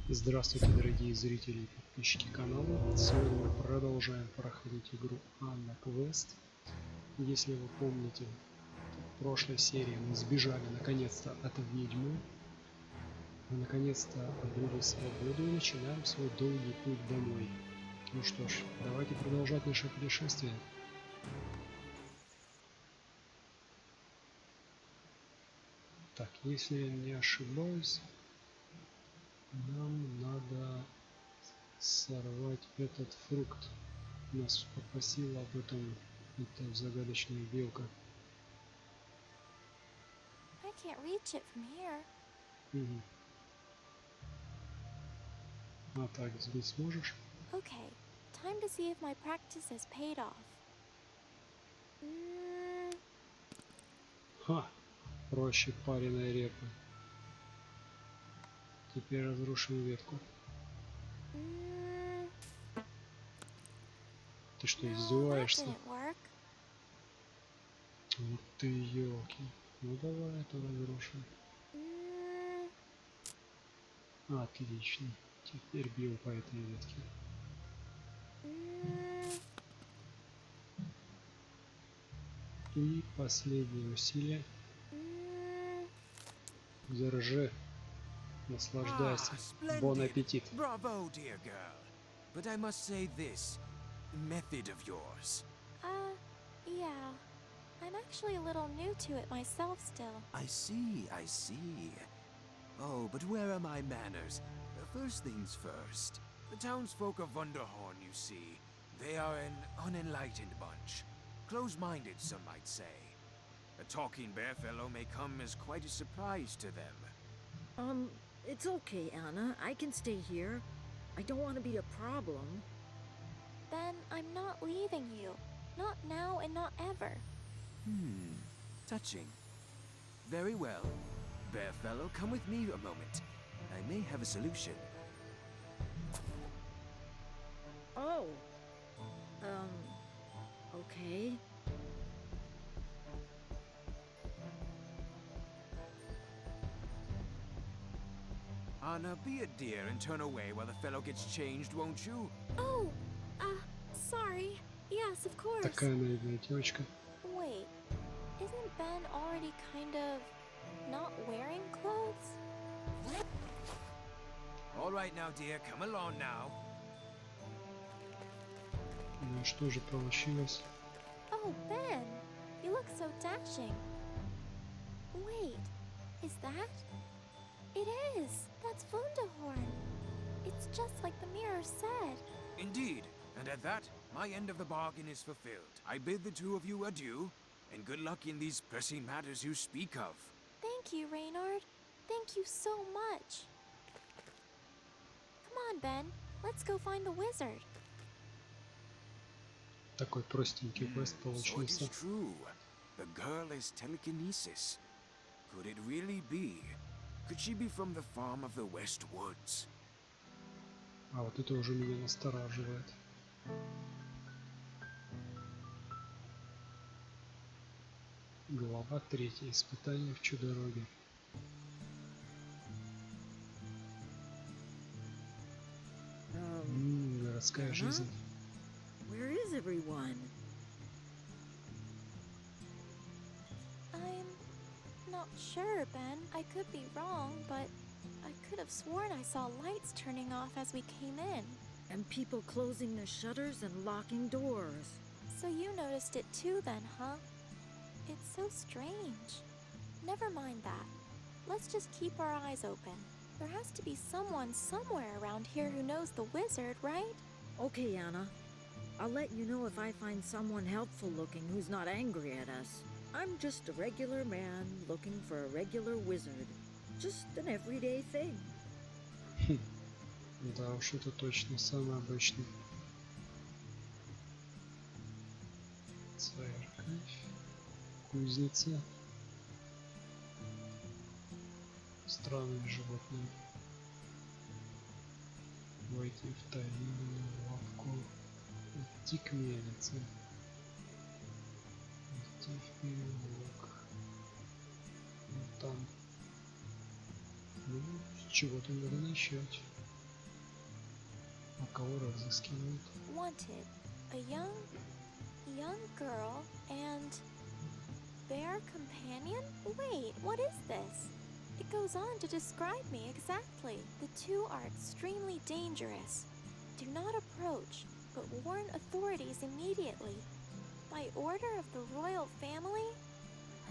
Здравствуйте, дорогие зрители и подписчики канала. Сегодня мы продолжаем проходить игру Анна Квест. Если вы помните, в прошлой серии мы сбежали наконец-то от ведьмы. Мы наконец-то обрели свободу и начинаем свой долгий путь домой. Ну что ж, давайте продолжать наше путешествие. Так, если я не ошибаюсь, нам надо сорвать этот фрукт. Нас попросила об этом эта загадочная белка. I can't reach it from here. Угу. А так, здесь сможешь? Okay, time to see if my practice has paid off. Ха! Проще пареной репы. Теперь разрушим ветку. Ты что, издеваешься? Вот ты елки. Ну давай это разрушим. Отлично. Теперь бил по этой ветке. И последнее усилие. Держи. Наслаждайся. Бон аппетит. Bravo, dear girl. But I must say this method of yours. Yeah. I'm actually a little new to it myself still. I see. Oh, but where are my manners? First things first. The townsfolk of Wunderhorn, you see, they are an unenlightened bunch. Close-minded, some might say. A talking bear fellow may come as quite a surprise to them. It's okay, Anna. I can stay here. I don't want to be a problem. Then I'm not leaving you. Not now and not ever. Touching. Very well. Bear fellow, come with me a moment. I may have a solution. Oh. Okay. Anna, be a dear and turn away while the fellow gets changed, won't you? Oh, sorry. Yes, of course. Такая наивная девочка. Wait, isn't Ben already kind of not wearing clothes? All right now, dear, come along now. Ну что же получилось? Oh, Ben, you look so dashing. Wait, is that? It is. That's Wunderhorn. It's just like the mirror said. Indeed, and at that, my end of the bargain is fulfilled. I bid the two of you adieu, and good luck in these pressing matters you speak of. Thank you, Reynard. Thank you so much. Come on, Ben. Let's go find the wizard. Такой простенький квест So it получился. is true. The girl is telekinesis. Could it really be? Could she be from the farm of the West Woods? А вот это уже меня настораживает. Глава 3. Испытание в чудо-дороге. Городская жизнь. Where is everyone? I'm not sure, Ben. I could be wrong, but I could have sworn I saw lights turning off as we came in. And people closing the shutters and locking doors. So you noticed it too then, huh? It's so strange. Never mind that. Let's just keep our eyes open. There has to be someone somewhere around here who knows the wizard, right? Okay, Anna. I'll let you know if I find someone helpful looking who's not angry at us. I'm just a regular man looking for a regular wizard. Just an everyday thing. Да уж, это точно самый обычный. Церковь. Кузница. Странные животные. Войти в тарину, лавку. Идти к мельнице. Идти в переулок. Вот там. Ну, с чего-то надо начать. А кого разыскивают? Wanted. A young girl and their companion? Wait, what is this? It goes on to describe me exactly. The two are extremely dangerous. Do not approach, but warn authorities immediately. By order of the royal family?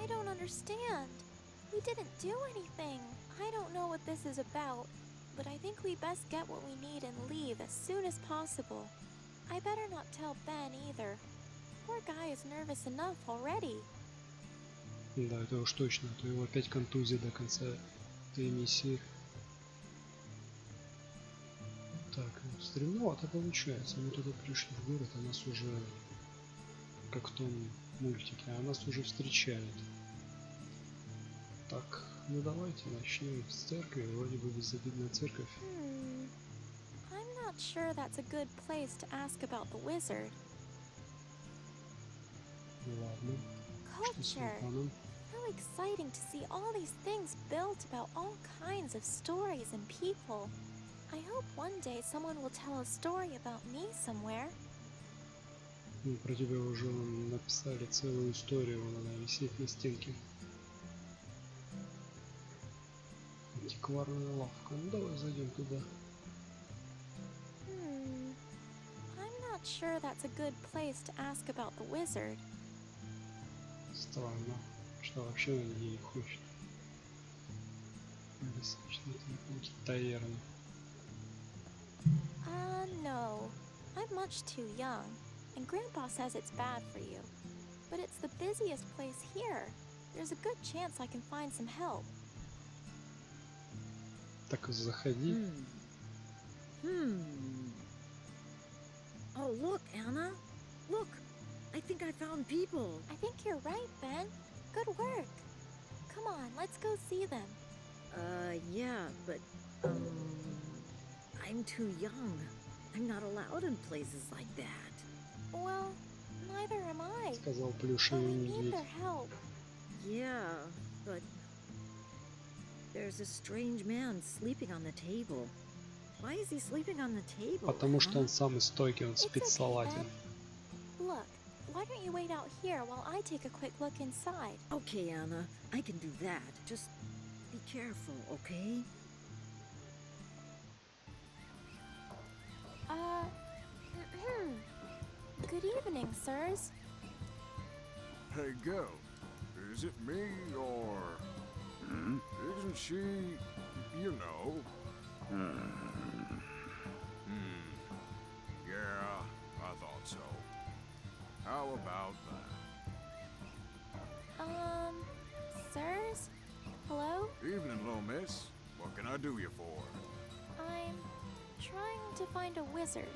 I don't understand. We didn't do anything. I don't know what this is about, but I think we best get what we need and leave as soon as possible. I better not tell Ben either. Poor guy is nervous enough already. Да, это уж точно, а то его опять контузия до конца этой миссии. Так, стремновато получается. Мы туда пришли в город, а нас уже, как в том мультике, а нас уже встречают. Так, ну давайте начнем с церкви. Вроде бы безобидная церковь. I'm not sure that's a good place to ask about the wizard. Ладно. Что с Culture. вулканом? How exciting to see all these things built about all kinds of stories and people. I hope one day someone will tell a story about me somewhere. Ну, про тебя уже написали целую историю, вон она висит на стенке. Антикварная лавка. Ну давай зайдем туда. I'm not sure that's a good place to ask about the wizard. Странно, что вообще он ей хочет. Таверна. No. I'm much too young, and Grandpa says it's bad for you. But it's the busiest place here. There's a good chance I can find some help. Так заходи. Oh, look, Anna. Look. I think I found people. I think you're right, Ben. Good work. Come on, let's go see them. Yeah, but, I'm too young. I'm not allowed in places like that. Well, neither am I. Сказал But плюшевый we need медведь. their help. Yeah, but there's a strange man sleeping on the table. Why is he sleeping on the table? Потому что он Anna? самый стойкий, он It's спит в okay, салате. Ben. Look, why don't you wait out here while I take a quick look inside? Okay, Anna, I can do that. Just be careful, okay? Good evening, sirs. Hey, girl. Is it me or... Isn't she... you know... Yeah, I thought so. How about that? Sirs? Hello? Evening, little miss. What can I do you for? I'm trying to find a wizard.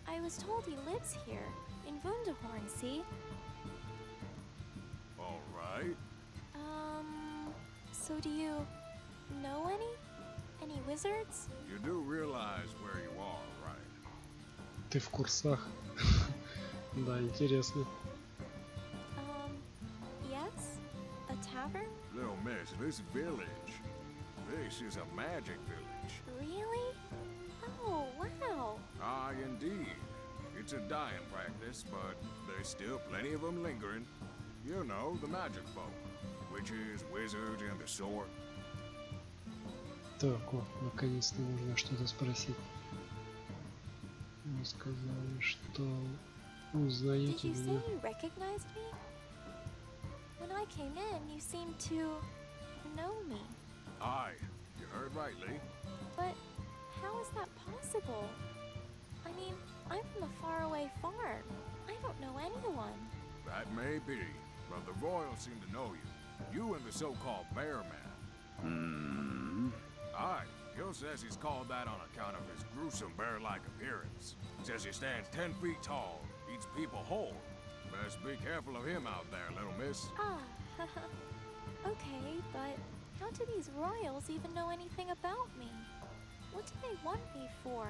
I was told he lives here, in Wunderhorn, see? All right. So do you know any? Any wizards? You do realize where you are, right? Ты в курсах? Да, интересно. Yes? A tavern? Little miss, this village. This is a magic village. Really? Oh, wow. Ah, indeed. It's a dying practice, but there's still plenty of them lingering. You know, the magic folk. Witches, wizards, and the sort. Так, вот, наконец-то можно что-то спросить. Мне сказали, что Did узнаете you say меня. you recognized me? When I came in, you seemed to know me. Aye, you heard rightly. But how is that possible? I mean, I'm from a faraway farm. I don't know anyone. That may be, but the royals seem to know you. You and the so-called bear man. Aye, Gil says he's called that on account of his gruesome bear-like appearance. Says he stands 10 feet tall, eats people whole. Best be careful of him out there, little miss. Ah, okay, but how do these royals even know anything about me? What do they want me for?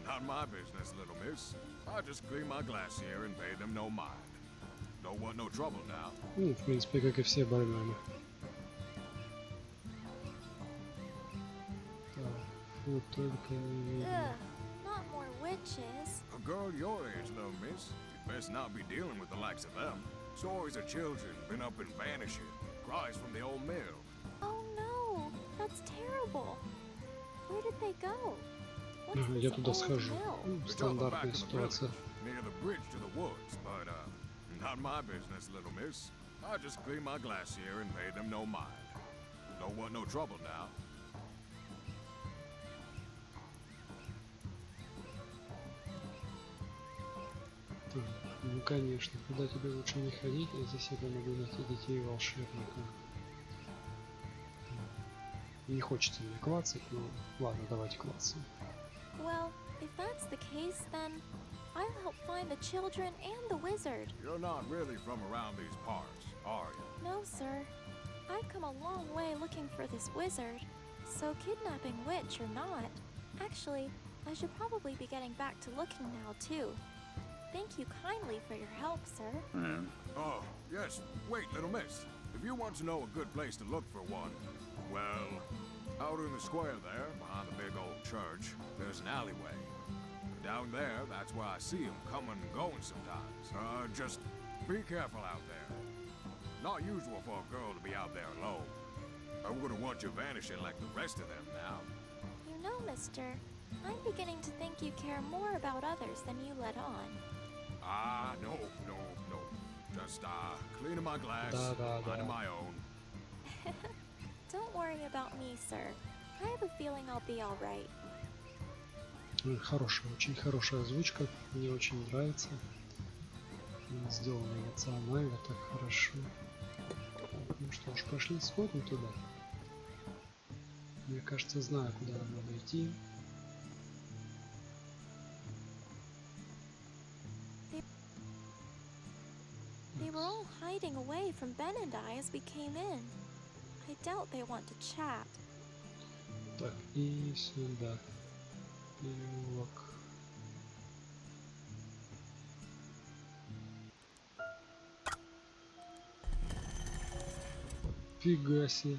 Not my business, little miss. I just clean my glass here and pay them no mind. Don't want no trouble now. Ну, в принципе, как и все бармены. Так, вот только не видно. Ugh, not more witches. A girl your age, little miss, you best not be dealing with the likes of them. Stories of children been up and vanishing. Cries from the old mill. Oh no, that's terrible. Where did they go? What's Я this туда old схожу. mill? It's on the back Стандартная of the ситуация. village, near the bridge to the woods, but not my business, little miss. I just clean my glass here and pay them no mind. Don't want no trouble now. Так, ну конечно, куда тебе лучше не ходить, я здесь я могу найти детей волшебника. Не хочется мне клацать, но ладно, давайте клацаем. Well, if that's the case, then I'll help find the children and the wizard. You're not really from around these parts, are you? No, sir. I've come a long way looking for this wizard. So kidnapping witch or not, actually, I should probably be getting back to looking now, too. Thank you kindly for your help, sir. Oh, yes. Wait, little miss. If you want to know a good place to look for one, well, out in the square there, behind the big old church, there's an alleyway. Down there, that's where I see them coming and going sometimes. Just be careful out there. Not usual for a girl to be out there alone. I wouldn't want you vanishing like the rest of them now. You know, mister, I'm beginning to think you care more about others than you let on. Ah, no. Just, cleaning my glass, minding my own. Don't worry about me, sir. I have a feeling I'll be all right. Хорошая, очень хорошая озвучка, мне очень нравится. Сделано эмоционально, так хорошо. Ну что ж, пошли сходим туда. Мне кажется, знаю, куда нам надо идти. They were all hiding away from Ben and I as we came in. I doubt they want to chat. Так, и сюда. Переулок. Фига себе.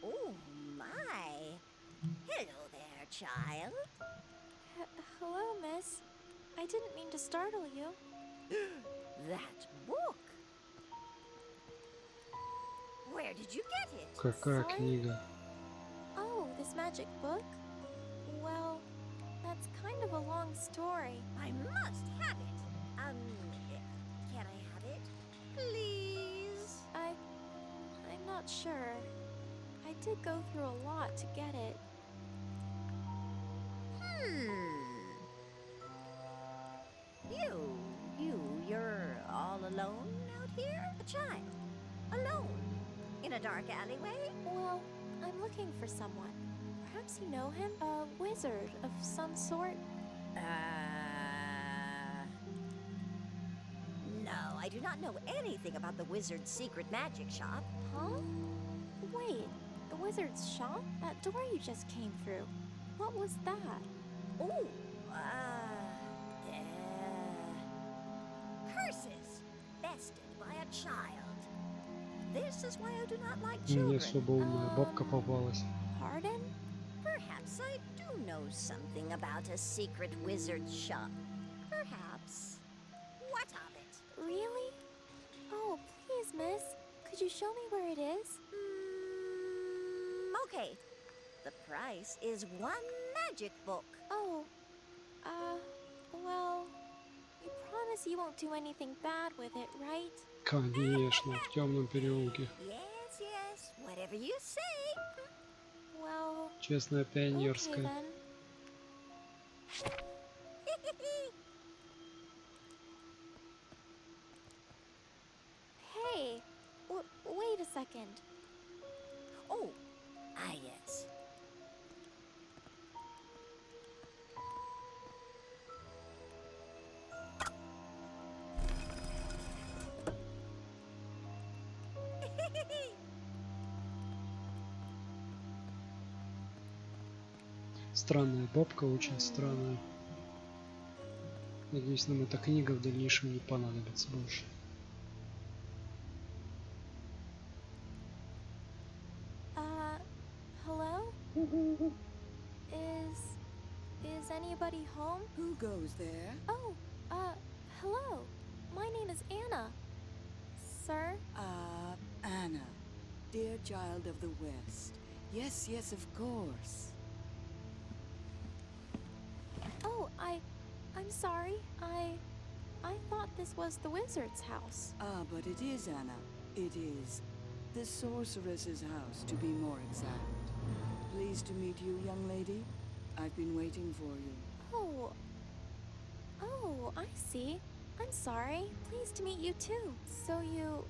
Oh my. Hello there, child. Hello, miss. I didn't mean to startle you. That book. Where did you get it? Какая Sorry? книга? Oh, this magic book? Well, that's kind of a long story. I must have it. Can I have it? Please? I'm not sure. I did go through a lot to get it. You're all alone out here? A child? Alone? In a dark alleyway? Well, I'm looking for someone. Perhaps you know him? A wizard of some sort? No, I do not know anything about the wizard's secret magic shop. Huh? Wait, the wizard's shop? That door you just came through. What was that? Oh, curses bested by a child. This is why I do not like Мне children. особо умная бабка попалась. Pardon? Perhaps I do know something about a secret wizard shop. Perhaps. What of it? Really? Oh, please, miss. Could you show me where it is? Okay. The price is one magic book. Oh, well, you promise you won't do anything bad with it, right? Конечно, в темном переулке. Yes, whatever you say. Well, Честная okay пионерская. then. Hey, wait a second. Oh, yes. Странная бабка, очень странная. Надеюсь, нам эта книга в дальнейшем не понадобится больше. Hello? Is anybody home? Who goes there? Oh, hello. My name is Anna. Sir? Anna. Dear child of the West. Yes, yes, of course. Oh, I'm sorry. I thought this was the wizard's house. But it is, Anna. It is. The sorceress's house, to be more exact. Pleased to meet you, young lady. I've been waiting for you. Oh, I see. I'm sorry. Pleased to meet you too. So you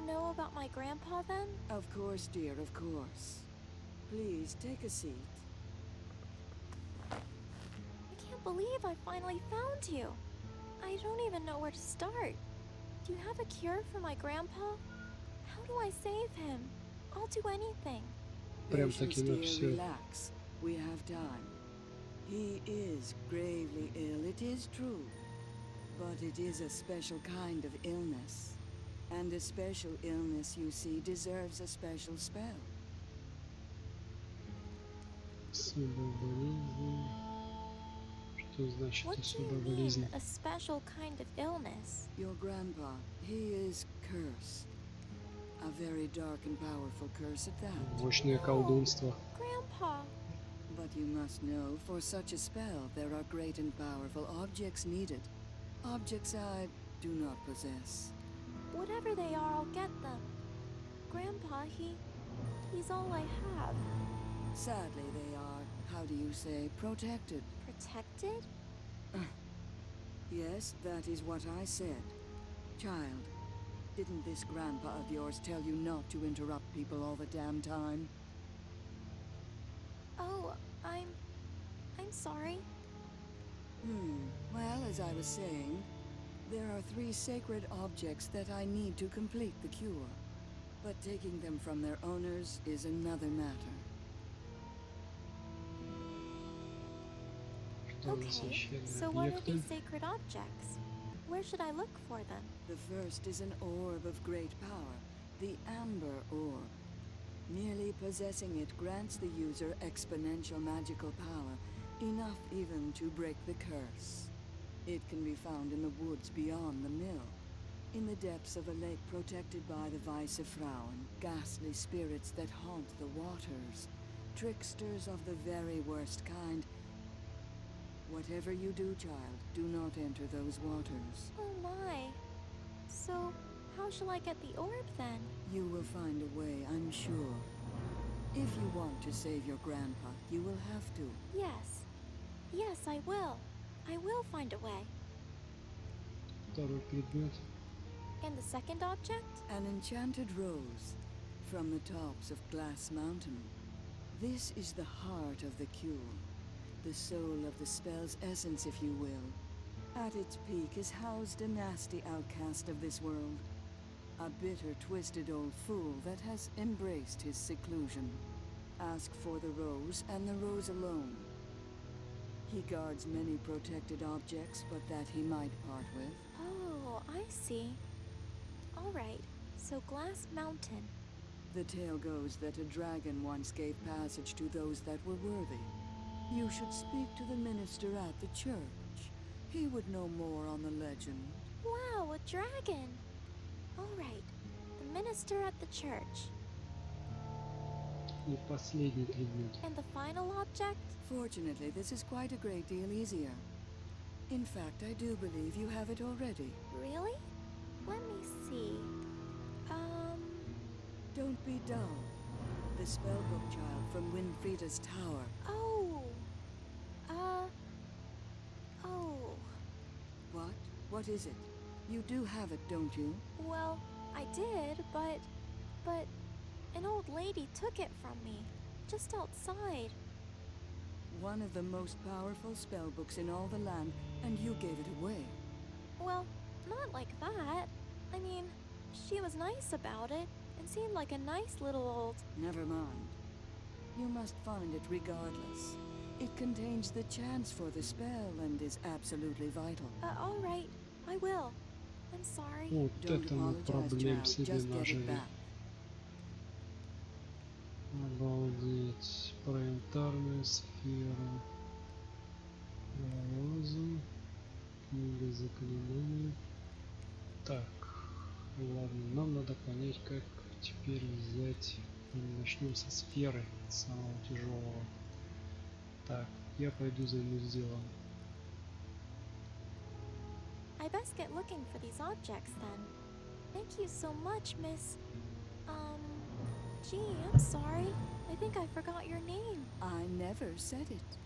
know about my grandpa then? Of course, dear, of course. Please, take a seat. I can't believe I finally found you. I don't even know where to start. Do you have a cure for my grandpa? How do I save him? I'll do anything. Прям таки на Patience, dear, все. relax. We have time. He is gravely ill, it is true. But it is a special kind of illness. And a special illness, you see, deserves a special spell. Особая болезнь. Что значит What do особая you mean, болезнь? a special kind of illness? Your grandpa, he is cursed. A very dark and powerful curse at that. Мощное колдунство. Grandpa! But you must know, for such a spell, there are great and powerful objects needed. Objects I do not possess. Whatever they are, I'll get them. Grandpa, he's all I have. Sadly, they are, how do you say, protected. Protected? Yes, that is what I said. Child, didn't this grandpa of yours tell you not to interrupt people all the damn time? Oh, I'm sorry. Well, as I was saying, there are 3 sacred objects that I need to complete the cure. But taking them from their owners is another matter. Что за Okay, священные so what are объекты? these sacred objects? Where should I look for them? The first is an orb of great power, the Amber Orb. Merely possessing it grants the user exponential magical power, enough even to break the curse. It can be found in the woods beyond the mill, in the depths of a lake protected by the Weisse Frauen, ghastly spirits that haunt the waters, tricksters of the very worst kind. Whatever you do, child, do not enter those waters. Oh my. So, how shall I get the orb then? You will find a way, I'm sure. If you want to save your grandpa, you will have to. Yes. Yes, I will. I will find a way. Второй предмет. And the second object? An enchanted rose from the tops of Glass Mountain. This is the heart of the cure, the soul of the spell's essence, if you will. At its peak is housed a nasty outcast of this world, a bitter, twisted old fool that has embraced his seclusion. Ask for the rose, and the rose alone. He guards many protected objects, but that he might part with. Oh, I see. All right. So Glass Mountain. The tale goes that a dragon once gave passage to those that were worthy. You should speak to the minister at the church. He would know more on the legend. Wow, a dragon. All right. The minister at the church. И последний предмет. And the final object? Fortunately, this is quite a great deal easier. In fact, I do believe you have it already. Really? Let me see. Don't be dull. The spellbook child from Winfrieda's tower. Oh. Oh. What? What is it? You do have it, don't you? Well, I did, but an old lady took it from me, just outside. One of the most powerful spellbooks in all the land, and you gave it away. Well, not like that. I mean, she was nice about it, and seemed like a nice little old... Never mind. You must find it regardless. It contains the chance for the spell and is absolutely vital. All right, I will. I'm sorry. Вот Don't это мы apologize, проблем child. себе Just get it нажили. back. Обалдеть. Планетарная сфера. Розу. Книга заклинаний. Так, ладно, нам надо понять, как теперь взять. Начнем со сферы, самого тяжелого. Так, я пойду займусь делом. I best get looking for these objects then. Thank you so much, Miss. Gee, I'm sorry. I think I forgot your name. I never said it.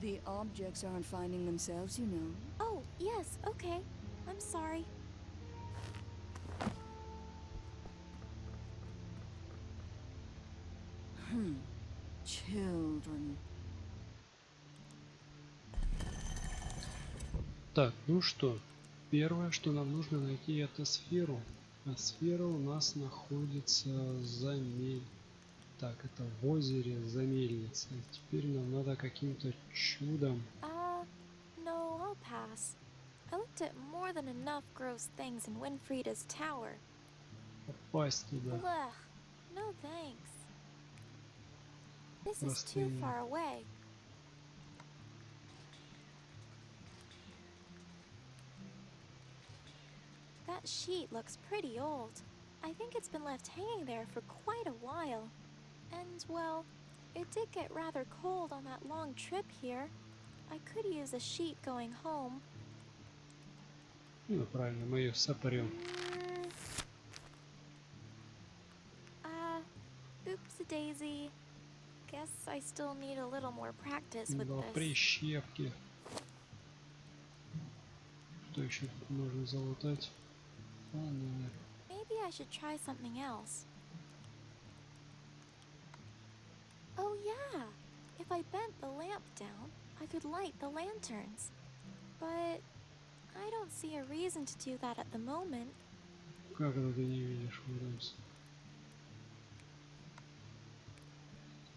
The objects aren't finding themselves, you know. Oh, yes, okay. I'm sorry. Children. Так, ну что, первое, что нам нужно найти, это сферу. А сфера у нас находится за Так, это в озере за мельницей. Теперь нам надо каким-то чудом. No, I'll pass. I looked at more than enough gross things in Winfrieda's tower. Попасть туда. Blech. No thanks. This is too far away. That sheet looks pretty old. I think it's been left hanging there for quite a while. And, well, it did get rather cold on that long trip here. I could use a sheet going home. Ну, правильно, мы ее сопрем. Oops-a-daisy. Guess I still need a little more practice with Два this. прищепки. Что еще тут можно залутать? Фонарь. Maybe I should try something else. Oh yeah! If I bent the lamp down, I could light the lanterns. But I don't see a reason to do that at the moment. Как это ты не видишь, Уильямс?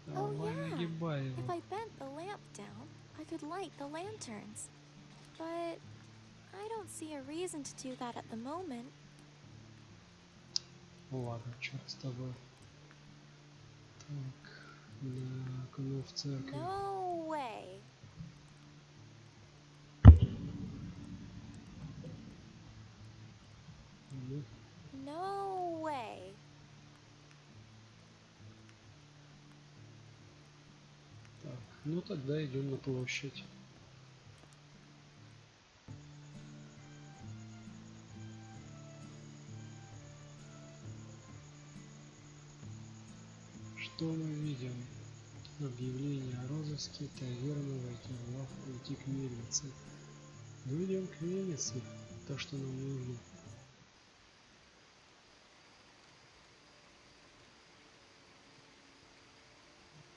Oh Давай, yeah! нагибай If его. I bent the lamp down, I could light the lanterns. But I don't see a reason to do that at the moment. Ладно, черт с тобой. Так, на окно в церкви. No way! Ну, No way! так, ну тогда идем на площадь. Что мы видим? Объявление о розыске, таверна, войти в лавку, идти к мельнице. Ну идем к мельнице, то что нам нужно.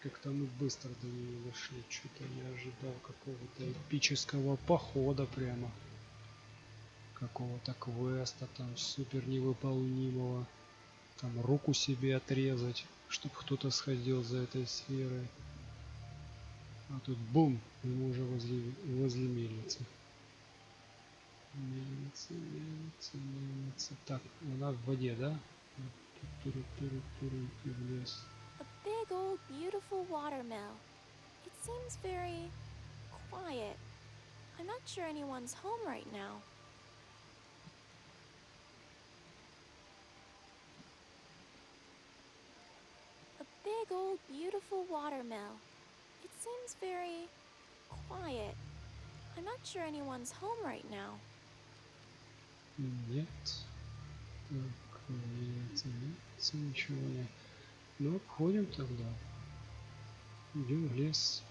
Как-то мы быстро до нее дошли, что-то я ожидал какого-то эпического похода прямо. Какого-то квеста там супер невыполнимого. Там руку себе отрезать, чтобы кто-то сходил за этой сферой. А тут бум, и мы уже возле мельницы. Мельница. Так, она в воде, да? И в лес. A big old beautiful watermill. It seems very quiet. I'm not sure anyone's home right now. A big old beautiful watermill. It seems very quiet. I'm not sure anyone's home right now. Нет. Так, мельница, ничего нет. Ну, обходим тогда. Идем в лес.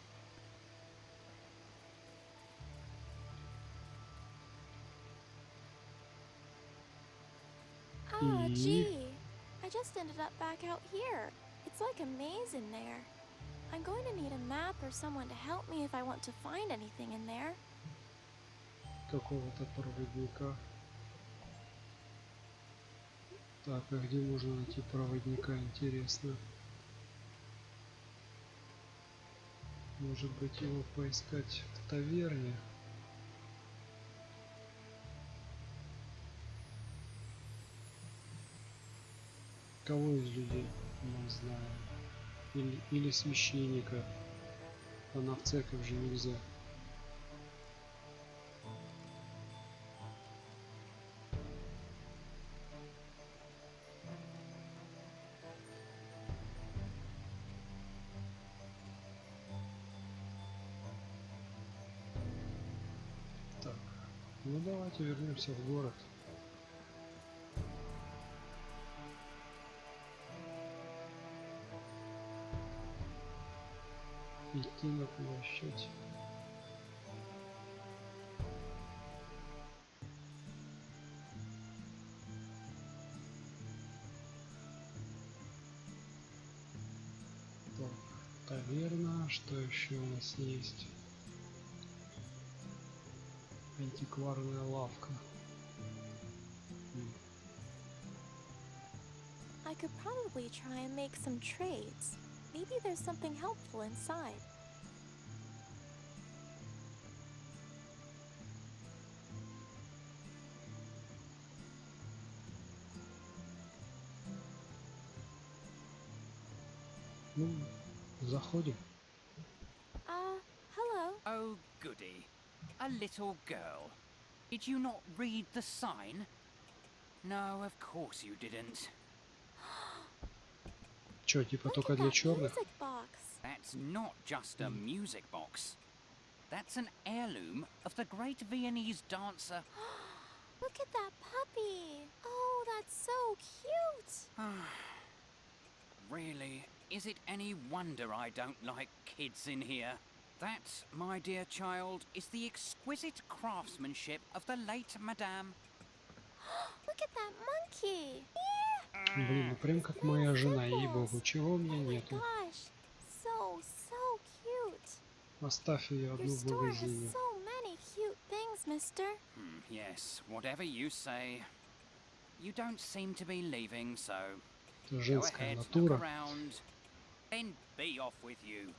Ah, И- gee. I just ended up back out here. It's like a maze in there. I'm going to need a map or someone to help me if I want to find anything in there. Какого-то проводника. Так, а где можно найти проводника, интересно? Может быть, его поискать в таверне? Кого из людей мы знаем? Или священника? А на в церковь же нельзя. Так, ну давайте вернемся в город. Идти на площадь. Так, таверна, что еще у нас есть? Антикварная лавка. I could probably try and make some trades. Maybe there's something helpful inside. Ну, заходим. Hello. Oh, goody. A little girl. Did you not read the sign? No, of course you didn't. Чё, типа Look только at для that черных? music box. That's not just a music box. That's an heirloom of the great Viennese dancer. Look at that puppy. Oh, that's so cute. Really, is it any wonder I don't like kids in here? That, my dear child, is the exquisite craftsmanship of the late Madame. Look at that monkey. Блин, ну прям как моя жена, ей-богу, чего у меня Oh my нету? gosh. So cute. Оставь ее Your одну в store has магазине. so many cute things, mister. Yes, whatever you say. You don't seem to be leaving, so Это go женская ahead, look натура. around. Then be off with you.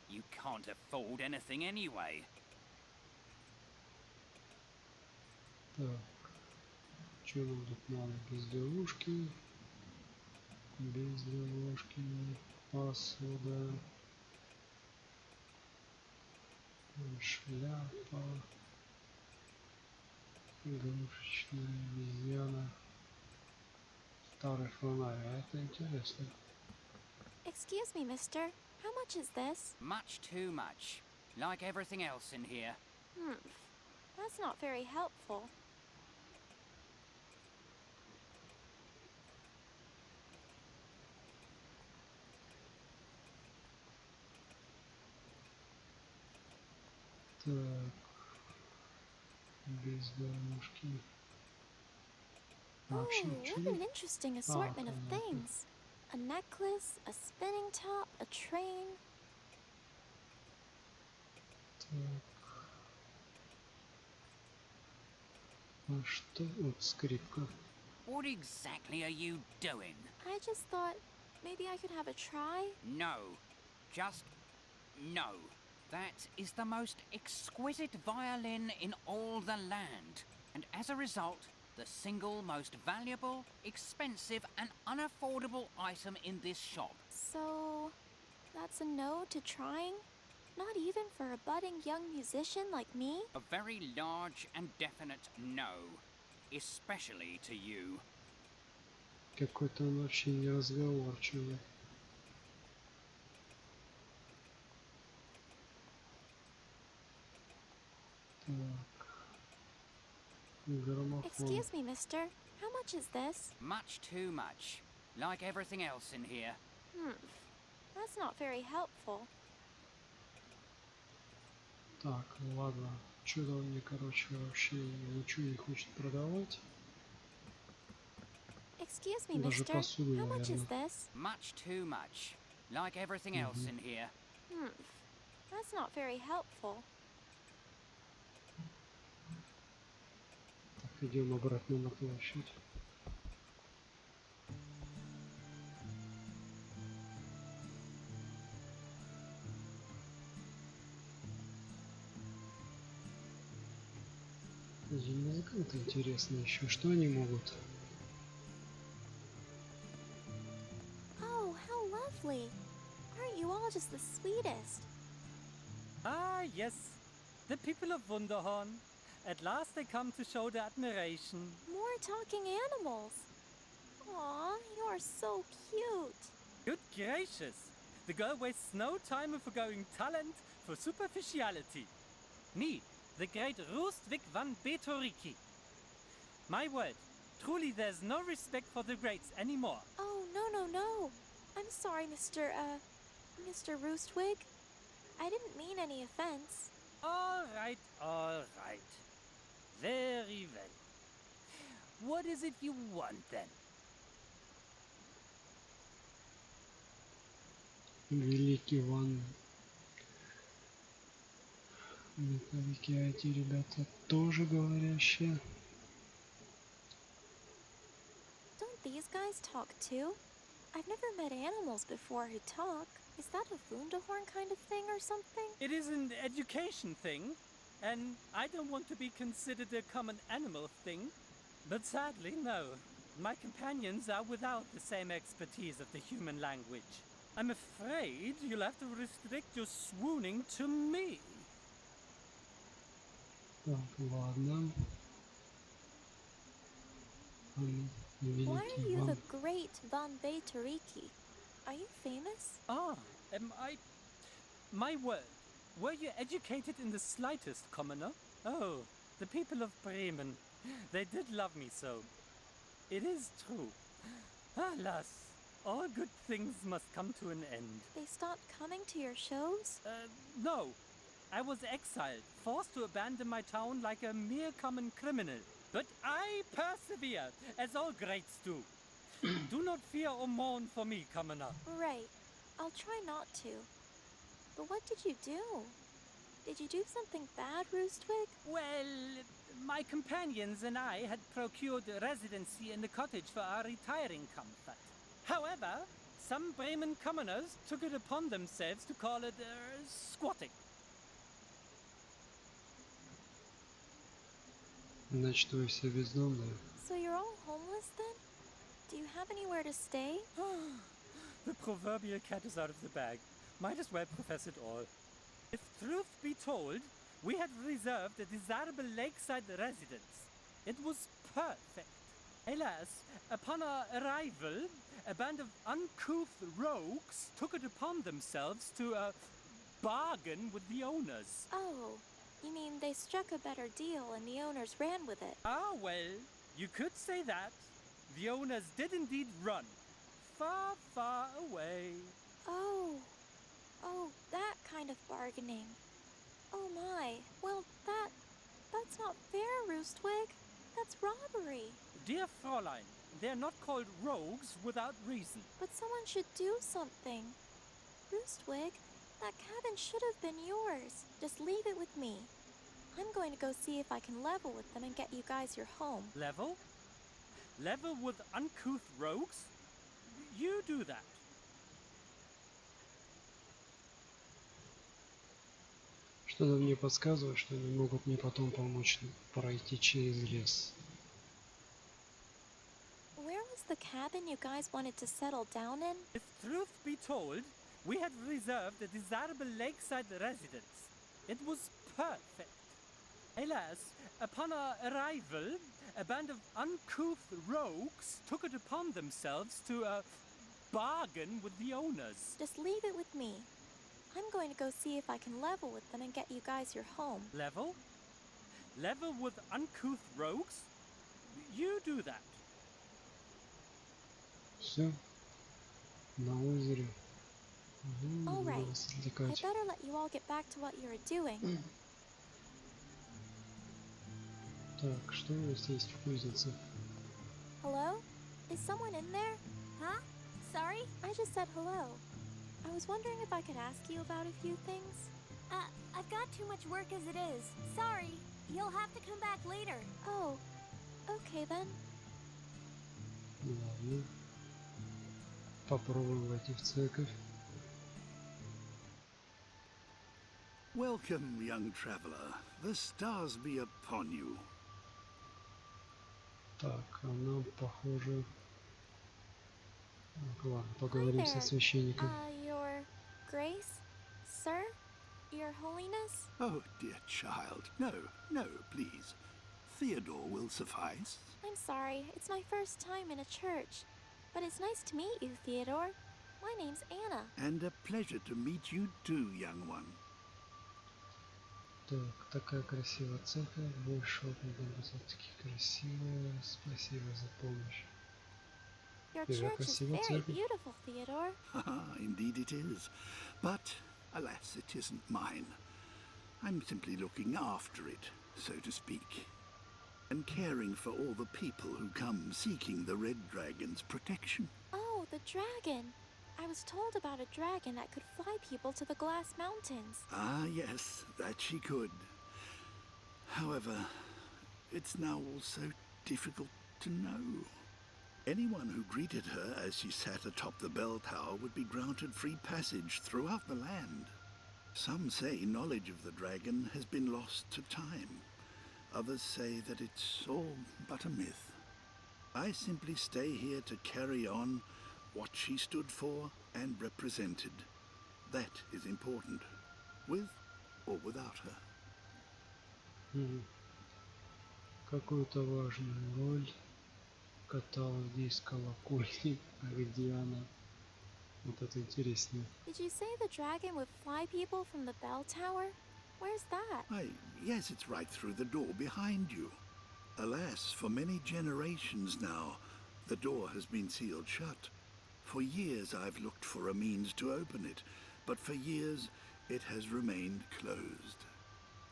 You can't afford anything anyway. Так, что нам тут надо? Безделушки, посуда, шляпа, игрушечная обезьяна, старый фонарь. А это интересно. Excuse me, mister. How much is this? Much too much. Like everything else in here. That's not very helpful. Так, безделушки. Oh, Вообще what ничего. an interesting assortment of понятно. things. A necklace, a spinning top, a train. Так. А что? Вот скрипка. What exactly are you doing? I just thought maybe I could have a try. No. Just no. That is the most exquisite violin in all the land. And as a result, the single most valuable, expensive, and unaffordable item in this shop. So, that's a no to trying? Not even for a budding young musician like me? A very large and definite no. Especially to you. Какой-то он вообще неразговорчивый. Так. Граммофон. Excuse me, mister. How much is this? Much too much. Like everything else in here. That's not very helpful. Так, ладно. Что-то он мне, короче, вообще ничего не хочет продавать. Excuse me, Даже mister. посуду, How much is наверное. this? Much too much. Like everything else in here. That's not very helpful. Так, идем обратно на площадь. Эти музыканты интересно еще, что они могут? Oh, how lovely. Aren't you all just the sweetest? Ah, yes. The people of Wunderhorn. At last they come to show their admiration. More talking animals. Aw, you are so cute. Good gracious! The girl wastes no time in forgoing talent for superficiality. Me, the great Rustvik van Betoriki. My word, truly there's no respect for the greats anymore. Oh, no. I'm sorry, Mr. Roostwig. I didn't mean any offense. All right. Very well. What is it you want then? Великий Ван. Металлики, а эти ребята тоже говорящие. Don't these guys talk too? I've never met animals before who talk. Is that a Wunderhorn kind of thing or something? It is an education thing, and I don't want to be considered a common animal thing. But sadly, no. My companions are without the same expertise of the human language. I'm afraid you'll have to restrict your swooning to me. Так, ладно. Why are Великий you Ван. the great Van Betoriki? Are you famous? Ah, am I... My word. Were you educated in the slightest, commoner? Oh, the people of Bremen. They did love me so. It is true. Alas, all good things must come to an end. They stopped coming to your shows? No. I was exiled, forced to abandon my town like a mere common criminal. But I persevere, as all greats do. Do not fear or mourn for me, commoner. Right. I'll try not to. But what did you do? Did you do something bad, Roostwig? Well, my companions and I had procured residency in the cottage for our retiring comfort. However, some Bremen commoners took it upon themselves to call it squatting. Значит, вы все бездомные. So you're all homeless then? Do you have anywhere to stay? The proverbial cat is out of the bag. Might as well profess it all. If truth be told, we had reserved a desirable lakeside residence. It was perfect. Alas, upon our arrival, a band of uncouth rogues took it upon themselves to bargain with the owners. Oh, you mean they struck a better deal and the owners ran with it? Ah, well, you could say that. The owners did indeed run. Far, far away. Oh, that kind of bargaining. Oh my, well that's not fair, Roostwig. That's robbery. Dear Fräulein, they're not called rogues without reason. But someone should do something. Roostwig, that cabin should have been yours. Just leave it with me. I'm going to go see if I can level with them and get you guys your home. Level? Level with uncouth rogues? You do that. Что-то мне подсказывает, что они могут мне потом помочь пройти через лес. Where was the cabin you guys wanted to settle down in? If truth be told, we had reserved a desirable lakeside residence. It was perfect. Alas, upon our arrival, a band of uncouth rogues took it upon themselves to bargain with the owners. Just leave it with me. I'm going to go see if I can level with them and get you guys your home. Level? Level with uncouth rogues? You do that. Все. На озере. All right. Вас I отвлекать. better let you all get back to what you were doing. Так, что у нас есть в кузнице? Hello? Is someone in there? Huh? Sorry? I just said hello. I was wondering if I could ask you about a few things. I've got too much work as it is. Sorry. You'll have to come back later. Oh, okay then. Ладно. Попробуем войти в церковь. Welcome, young traveler. The stars be upon you. Так, а нам похоже... Так, ладно, Hi поговорим со there. священником. Your Grace? Sir? Your Holiness? Oh, dear child. No, no, please. Theodore will suffice. I'm sorry, it's my first time in a church. But it's nice to meet you, Theodore. My name's Anna. And a pleasure to meet you too, young one. Так, такая красивая церковь. Больше опыта высотки красивая. Спасибо за помощь. Your Yeah, church is красивая very церковь. beautiful, Theodore. Indeed it is. But, alas, it isn't mine. I'm simply looking after it, so to speak. And caring for all the people who come seeking the Red Dragon's protection. Oh, the dragon. I was told about a dragon that could fly people to the Glass Mountains. Ah, yes, that she could. However, it's now also difficult to know. Anyone who greeted her as she sat atop the bell tower would be granted free passage throughout the land. Some say knowledge of the dragon has been lost to time. Others say that it's all but a myth. I simply stay here to carry on what she stood for and represented. That is important, with or without her. Какую-то важную роль катала здесь колокольни, а где она? Вот это интереснее. Did you say the dragon would fly people from the bell tower? Where's that? Why, yes, it's right through the door behind you. Alas, for many generations now, the door has been sealed shut. For years I've looked for a means to open it, but for years it has remained closed.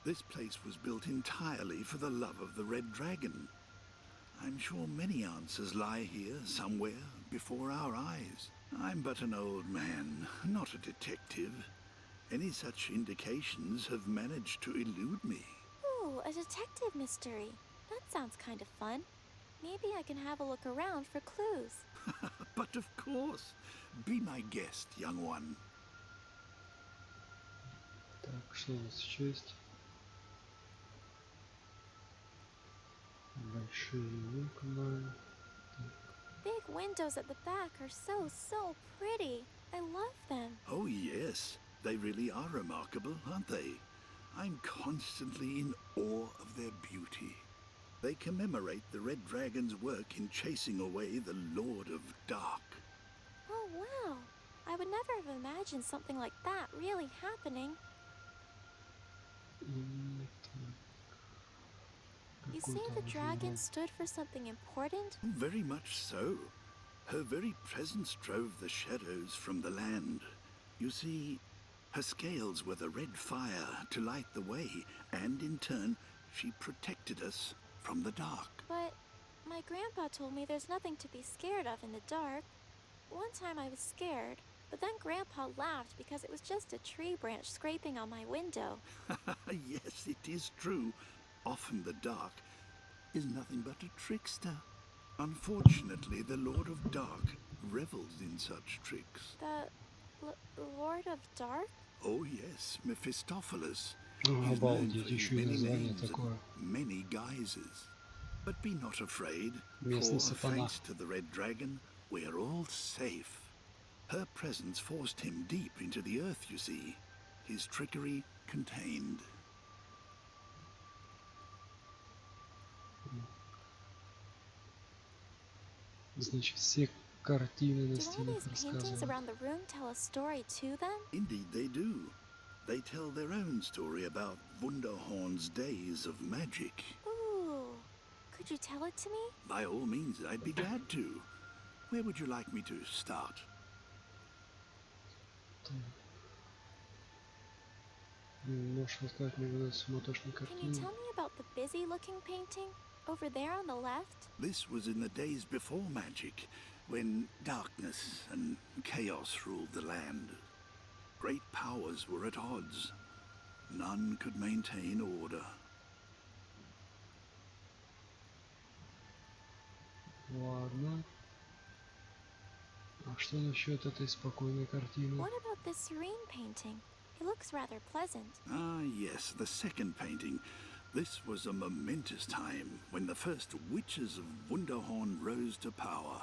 This place was built entirely for the love of the Red Dragon. I'm sure many answers lie here somewhere before our eyes. I'm but an old man, not a detective. Any such indications have managed to elude me. Ooh, a detective mystery. That sounds kind of fun. Maybe I can have a look around for clues. But of course, be my guest, young one. Так, что у нас еще есть? Большие окна. Big windows at the back are so pretty. I love them. Oh yes, they really are remarkable, aren't they? I'm constantly in awe of their beauty. They commemorate the Red Dragon's work in chasing away the Lord of Dark. Oh, wow. I would never have imagined something like that really happening. И так. You say Какой-то the важный dragon дом. stood for something important? Very much so. Her very presence drove the shadows from the land. You see, her scales were the red fire to light the way, and in turn, she protected us from the dark. But my grandpa told me there's nothing to be scared of in the dark. One time I was scared, but then Grandpa laughed because it was just a tree branch scraping on my window. Yes, it is true. Often the dark is nothing but a trickster. Unfortunately, the Lord of Dark revels in such tricks. The Lord of Dark? Oh yes, Mephistopheles. Ну, He's known обалдеть, for his еще и many название names and такое. many guises. But be not afraid, Местный for сатана. thanks to the Red Dragon, we're all safe. Her presence forced him deep into the earth, you see. His trickery contained. Значит, все картины на Do all стенах these paintings рассказывают. around the room tell a story too, then? Indeed they do. They tell their own story about Wunderhorn's days of magic. Ooh. Could you tell it to me? By all means, I'd be glad to. Where would you like me to start? Можешь рассказать мне вот эту суматошную Can you картину? tell me about the busy-looking painting over there on the left? This was in the days before magic, when darkness and chaos ruled the land. Great powers were at odds. None could maintain order. Ладно. А что насчет этой спокойной картины? What about this serene painting? It looks rather pleasant. Ah, yes, the second painting. This was a momentous time when the first witches of Wunderhorn rose to power.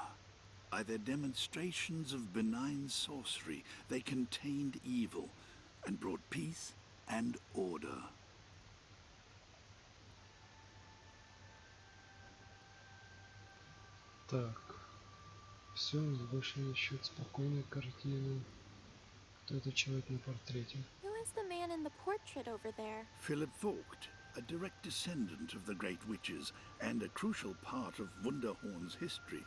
By their demonstrations of benign sorcery, they contained evil and brought peace and order. Так, все, больше счет спокойной картины. Кто этот человек на портрете? Who is the man in the portrait over there? Philip Vogt, a direct descendant of the great witches and a crucial part of Wunderhorn's history.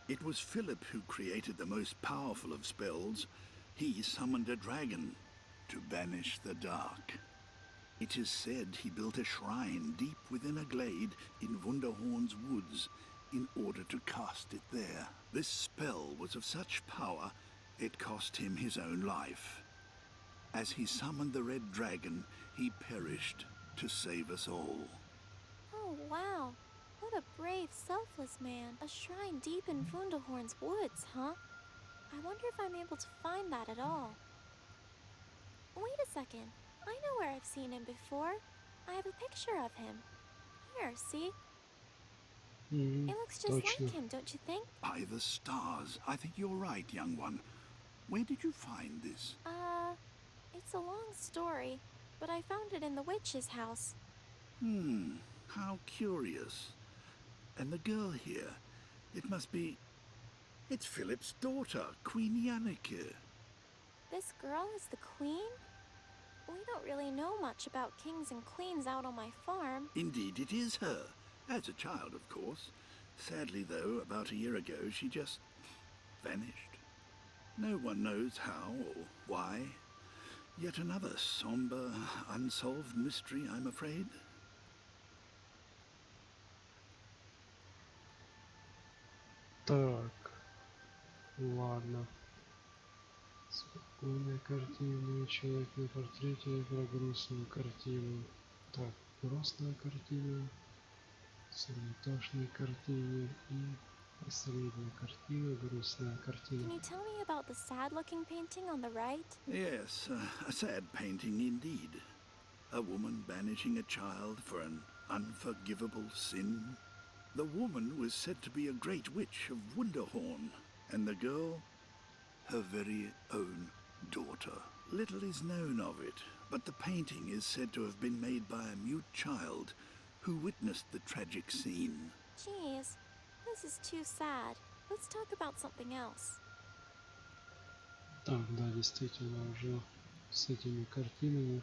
It was Philip who created the most powerful of spells. He summoned a dragon to banish the dark. It is said he built a shrine deep within a glade in Wunderhorn's woods in order to cast it there. This spell was of such power, it cost him his own life. As he summoned the red dragon, he perished to save us all. Oh, wow. What a brave, selfless man. A shrine deep in Wunderhorn's woods, huh? I wonder if I'm able to find that at all. Wait a second. I know where I've seen him before. I have a picture of him. Here, see? It looks just Точно. like him, don't you think? By the stars, I think you're right, young one. Where did you find this? It's a long story, but I found it in the witch's house. How curious. And the girl here, it must be... It's Philip's daughter, Queen Yanneke. This girl is the queen? We don't really know much about kings and queens out on my farm. Indeed, it is her. As a child, of course. Sadly, though, about a year ago, she just vanished. No one knows how or why. Yet another somber, unsolved mystery, I'm afraid. Так, ладно. Спокойная картина, человек на портрете, про грустную картину. Так, грустная картина, суматошная картина и последняя картина, грустная Can картина. you tell me about the sad-looking painting on the right? Yes, a sad painting indeed. A woman banishing a child for an unforgivable sin. The woman was said to be a great witch of Wunderhorn, and the girl, her very own daughter. Little is known of it, but the painting is said to have been made by a mute child who witnessed the tragic scene. Jeez, this is too sad. Let's talk about something else. Так, да, действительно, уже с этими картинами.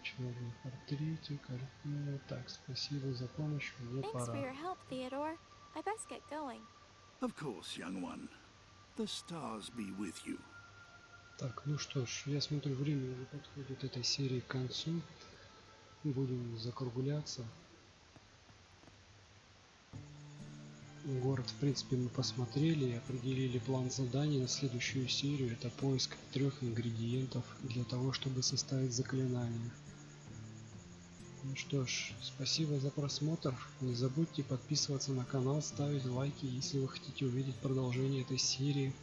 Человек на портрете, картина. Так, спасибо за помощь, мне Thanks for пора. your help, Theodore. I best get going. Of course, young one. The stars be with you. Так, ну что ж, я смотрю, время уже подходит этой серии к концу. Будем закругляться. Город, в принципе, мы посмотрели и определили план заданий на следующую серию. Это поиск 3 ингредиентов для того, чтобы составить заклинание. Ну что ж, спасибо за просмотр. Не забудьте подписываться на канал, ставить лайки, если вы хотите увидеть продолжение этой серии.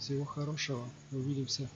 Всего хорошего. Увидимся